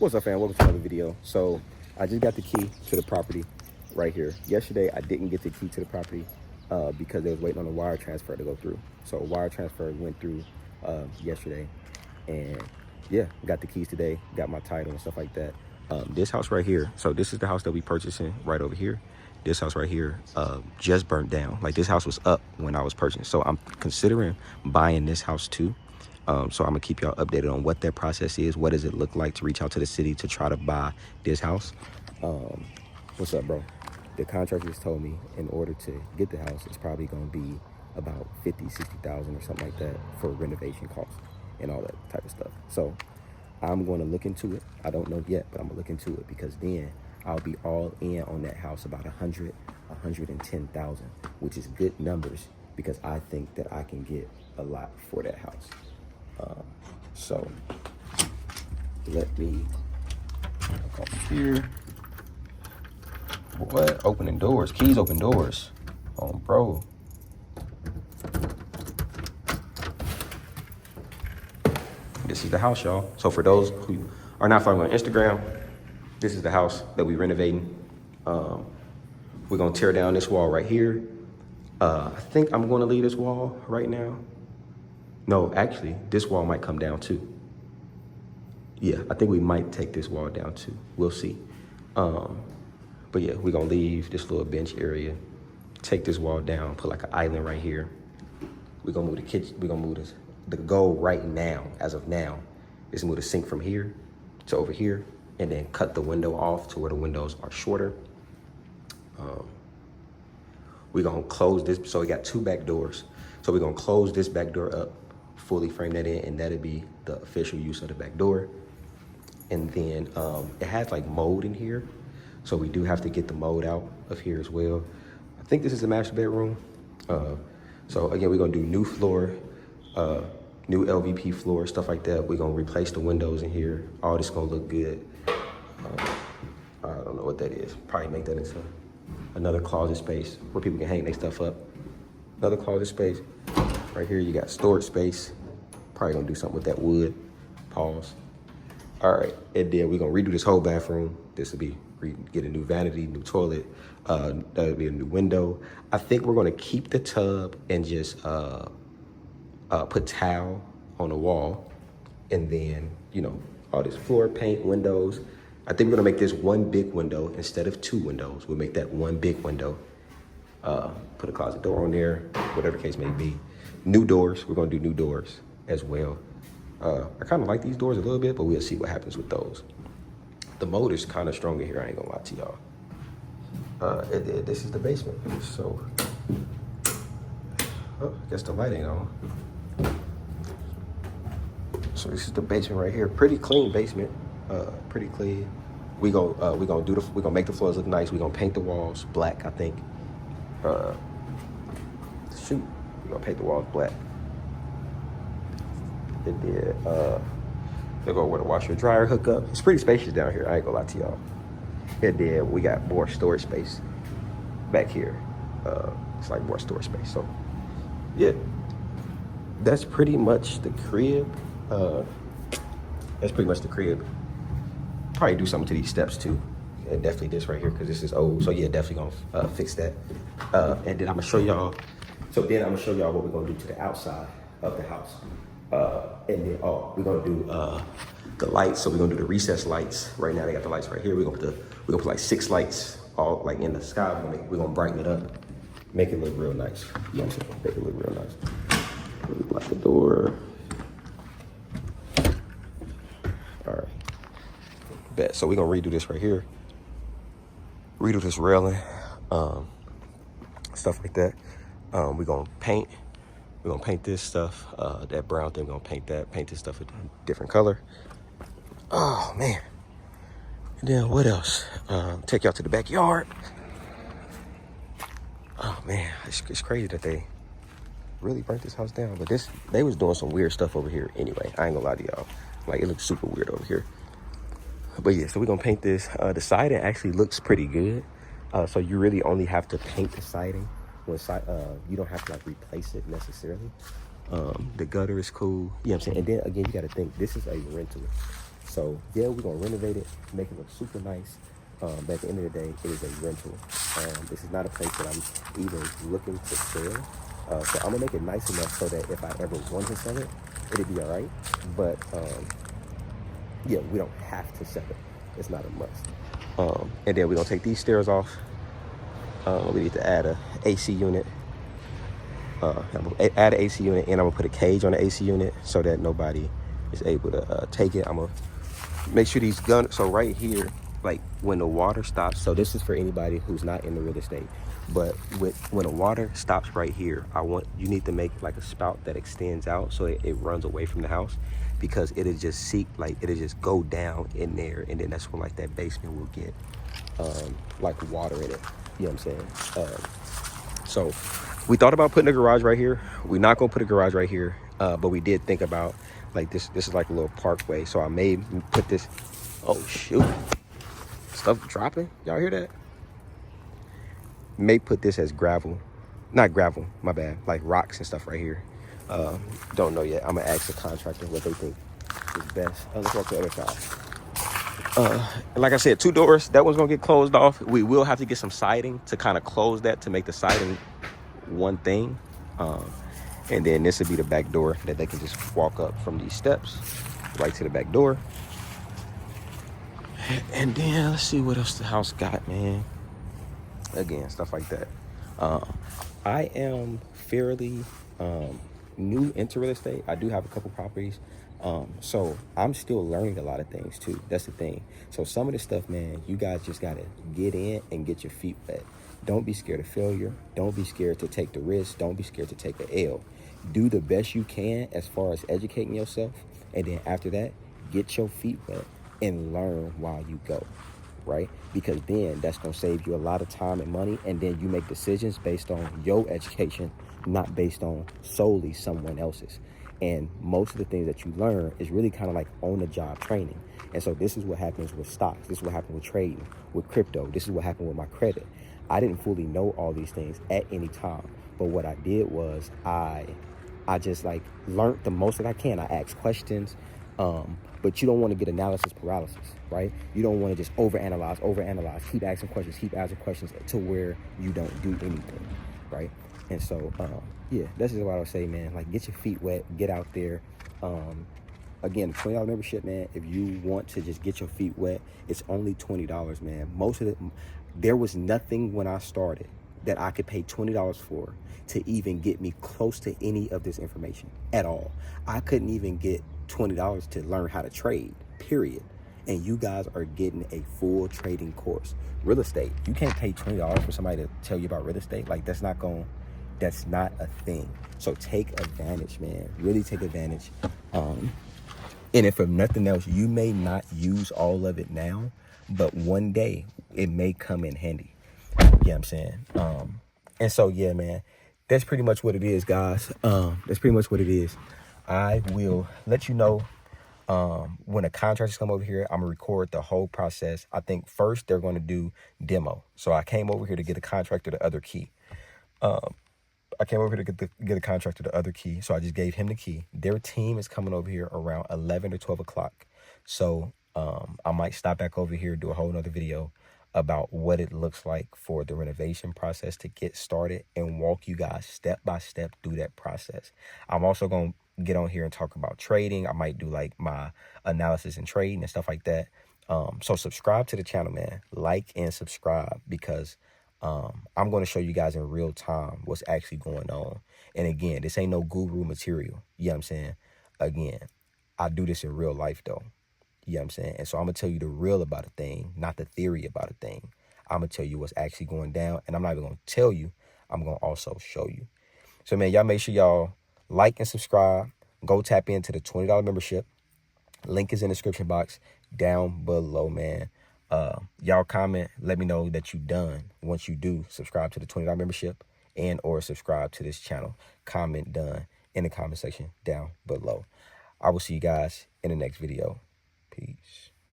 What's up, fam? Welcome to another video. So I just got the key to the property right here. Yesterday I didn't get the key to the property because they was waiting on a wire transfer to go through. So a wire transfer went through yesterday, and yeah, got the keys today, got my title and stuff like that. This house right here, so this is the house that we purchasing right over here. This house right here just burnt down. Like, this house was up when I was purchasing, so I'm considering buying this house too. So I'm gonna keep y'all updated on what that process is. What does it look like to reach out to the city to try to buy this house? What's up, bro? The contractor just told me in order to get the house, it's probably gonna be about 50, 60,000 or something like that for renovation costs and all that type of stuff. So I'm going to look into it. I don't know yet, but I'm gonna look into it, because then I'll be all in on that house about 110,000, which is good numbers, because I think that I can get a lot for that house. So let me go here. What? Opening doors. Keys open doors. Oh, bro. This is the house, y'all. So for those who are not following on Instagram, this is the house that we're renovating. We're gonna tear down this wall right here. I think I'm gonna leave this wall right now. No, actually, this wall might come down too. Yeah, I think we might take this wall down too. We'll see. But yeah, we're gonna leave this little bench area, take this wall down, put like an island right here. We're gonna move the kitchen, we're gonna move this. The goal right now, as of now, is to move the sink from here to over here, and then cut the window off to where the windows are shorter. We're gonna close this, so we got two back doors. So we're gonna close this back door up, fully frame that in, and that'll be the official use of the back door. And then it has like mold in here, so we do have to get the mold out of here as well. I think this is the master bedroom. So again, we're gonna do new floor, new LVP floor, stuff like that. We're gonna replace the windows in here. All this gonna look good. I don't know what that is. Probably make that into another closet space where people can hang their stuff up. Another closet space. Right here, you got storage space. Probably gonna do something with that wood. Pause. All right, and then we're gonna redo this whole bathroom. This will be, get a new vanity, new toilet. That'll be a new window. I think we're gonna keep the tub and just put tile on the wall. And then, you know, all this floor paint, windows. I think we're gonna make this one big window instead of two windows. We'll make that one big window. Put a closet door on there, whatever case may be. New doors, we're gonna do new doors as well. I kind of like these doors a little bit, but we'll see what happens with those. The mold is kind of strong in here, I ain't gonna lie to y'all. This is the basement, so, I guess the light ain't on. So this is the basement right here. Pretty clean basement, pretty clean. We gonna make the floors look nice. We gonna paint the walls black, I think. Shoot, we gonna paint the walls black. And then they'll go where the washer and dryer hook up. It's pretty spacious down here, I ain't gonna lie to y'all. And then we got more storage space back here. It's like more storage space. So yeah, that's pretty much the crib. That's pretty much the crib. Probably do something to these steps too. And definitely this right here, because this is old. So yeah, definitely gonna fix that. And then I'm gonna show y'all. So then I'm gonna show y'all what we're gonna do to the outside of the house. And then we're gonna do the lights. So we're gonna do the recessed lights. Right now they got the lights right here. We're gonna put like 6 lights all like in the sky. We're gonna brighten it up, make it look real nice. You know what I'm saying? Make it look real nice. Lock the door. All right. Bet. So we're gonna redo this right here. Redo this railing, stuff like that. We're gonna paint. We're gonna paint this stuff, that brown thing, we're gonna paint that, paint this stuff a different color. Oh man. And then what else? Take y'all to the backyard. Oh man, it's crazy that they really burnt this house down, but they was doing some weird stuff over here anyway. I ain't gonna lie to y'all. Like, it looks super weird over here. But yeah, so we're gonna paint this. The siding actually looks pretty good. So you really only have to paint the siding. You don't have to like replace it necessarily. The gutter is cool. You know what I'm saying? And then again, you gotta think, this is a rental. So yeah, we're gonna renovate it, make it look super nice. But at the end of the day, it is a rental. This is not a place that I'm even looking to sell. So I'm gonna make it nice enough so that if I ever want to sell it, it'll be all right. But yeah, we don't have to sell it. It's not a must. And then we're gonna take these stairs off. We need to add a AC unit. Add an AC unit, and I'm gonna put a cage on the AC unit so that nobody is able to take it. I'm gonna make sure these guns, so right here, like when the water stops, so this is for anybody who's not in the real estate, but when the water stops right here, you need to make like a spout that extends out so it runs away from the house, because it'll just it'll just go down in there, and then that's when like that basement will get like water in it. You know what I'm saying? So we thought about putting a garage right here. We're not gonna put a garage right here, but we did think about like this is like a little parkway, so I may put this. Oh shoot, stuff dropping, y'all hear that? May put this as gravel, not gravel, my bad, like rocks and stuff right here. Don't know yet. I'm gonna ask the contractor what they think is best. Let's walk to the other side. Like I said, 2 doors, that one's gonna get closed off. We will have to get some siding to kind of close that, to make the siding one thing. And then this would be the back door that they can just walk up from these steps right to the back door. And then let's see what else the house got, man. Again, stuff like that. I am fairly new into real estate. I do have a couple properties. So I'm still learning a lot of things too. That's the thing. So some of this stuff, man, you guys just gotta get in and get your feet wet. Don't be scared of failure. Don't be scared to take the risk. Don't be scared to take an L. Do the best you can as far as educating yourself. And then after that, get your feet wet and learn while you go, right? Because then that's going to save you a lot of time and money. And then you make decisions based on your education, not based on solely someone else's. And most of the things that you learn is really kind of like on-the-job training. And so this is what happens with stocks. This is what happened with trading, with crypto. This is what happened with my credit. I didn't fully know all these things at any time. But what I did was I just like learned the most that I can. I asked questions. But you don't want to get analysis paralysis, right? You don't want to just overanalyze, keep asking questions to where you don't do anything, right? And so, yeah, that's just what I would say, man. Like, get your feet wet, get out there. Again, the $20 membership, man, if you want to just get your feet wet, it's only $20, man. There was nothing when I started that I could pay $20 for to even get me close to any of this information at all. I couldn't even get $20 to learn how to trade, period. And you guys are getting a full trading course. Real estate, you can't pay $20 for somebody to tell you about real estate. Like, that's not a thing. So take advantage, man. Really take advantage. And if for nothing else, you may not use all of it now, but one day it may come in handy. You know what I'm saying? And so, yeah, man, that's pretty much what it is, guys. That's pretty much what it is. I will let you know when the contractors come over here. I'm gonna record the whole process. I think first they're going to do demo. So I came over here to get a contractor the other key. Get a contractor the other key. So I just gave him the key. Their team is coming over here around 11 or 12 o'clock. So I might stop back over here, do a whole nother video about what it looks like for the renovation process to get started and walk you guys step by step through that process. I'm also going to get on here and talk about trading. I might do like my analysis and trading and stuff like that. So subscribe to the channel, man. Like and subscribe, because I'm going to show you guys in real time what's actually going on. And again, this ain't no guru material. You know what I'm saying? Again, I do this in real life though. You know what I'm saying? And so I'm going to tell you the real about a thing, not the theory about a thing. I'm going to tell you what's actually going down. And I'm not even going to tell you. I'm going to also show you. So, man, y'all make sure y'all like and subscribe. Go tap into the $20 membership. Link is in the description box down below, man. Y'all comment. Let me know that you done. Once you do, subscribe to the $20 membership and or subscribe to this channel. Comment done in the comment section down below. I will see you guys in the next video. Peace.